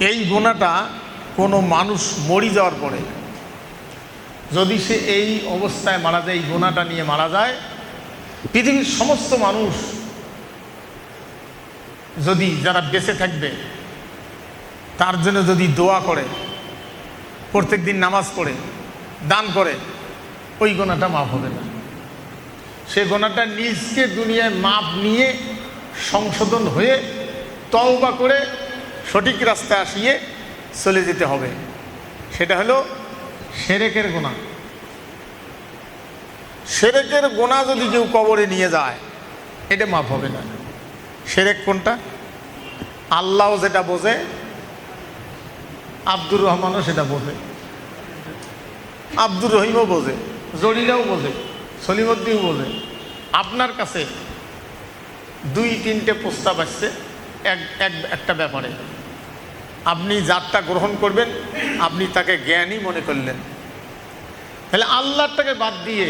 এই গুনাহটা কোনো মানুষ মরে যাওয়ার পরে যদি সে এই অবস্থায় মারা যায়, এই গুনাহটা নিয়ে মারা যায়, পৃথিবীর সমস্ত মানুষ যদি যারা বেঁচে থাকবে তার জন্য যদি দোয়া করে, প্রত্যেক দিন নামাজ পড়ে, দান করে, ওই গুনাহটা মাফ হবে না। সে গুনাহটা নিজকে দুনিয়ায় মাপ নিয়ে সংশোধন হয়ে তওবা করে সঠিক রাস্তায় আসিয়ে চলে যেতে হবে। সেটা হলো শিরকের গুনাহ। শিরকের গুনাহ যদি কেউ কবরে নিয়ে যায়, এটা মাফ হবে না। শিরক কোনটা? আল্লাহ যেটা বোঝে, আব্দুর রহমানও সেটা বোঝে, আব্দুর রহিমও বোঝে, জলিলাও বোঝে, সলিমুদ্দিনও বোঝে। আপনার কাছে দুই তিনটে প্রস্তাব আসছে একটা ব্যাপারে, আপনি যারটা গ্রহণ করবেন আপনি তাকে জ্ঞানী মনে করলেন, তাহলে আল্লাহটাকে বাদ দিয়ে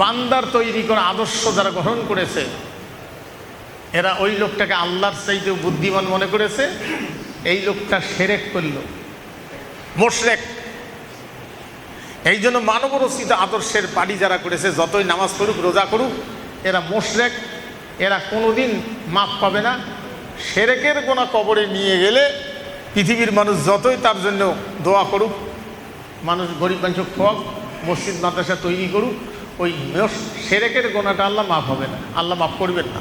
বান্দার তৈরি করা আদর্শ যারা গ্রহণ করেছে, এরা ওই লোকটাকে আল্লাহর চাইতেও বুদ্ধিমান মনে করেছে। এই লোকটা শিরক করল, মুশরিক। এই জন্য মানবরচিত আদর্শের পাড়ি যারা করেছে, যতই নামাজ পড়ুক, রোজা করুক, এরা মুশরিক, এরা কোনোদিন মাফ পাবে না। শিরকের গুনাহ কবরে নিয়ে গেলে পৃথিবীর মানুষ যতই তার জন্য দোয়া করুক, মানুষ গরিব মানুষ খাওয়াক, মসজিদ মাদ্রাসা তৈরি করুক, ওই শিরকের গুনাহটা আল্লাহ মাফ হবে না, আল্লাহ মাফ করবেন না।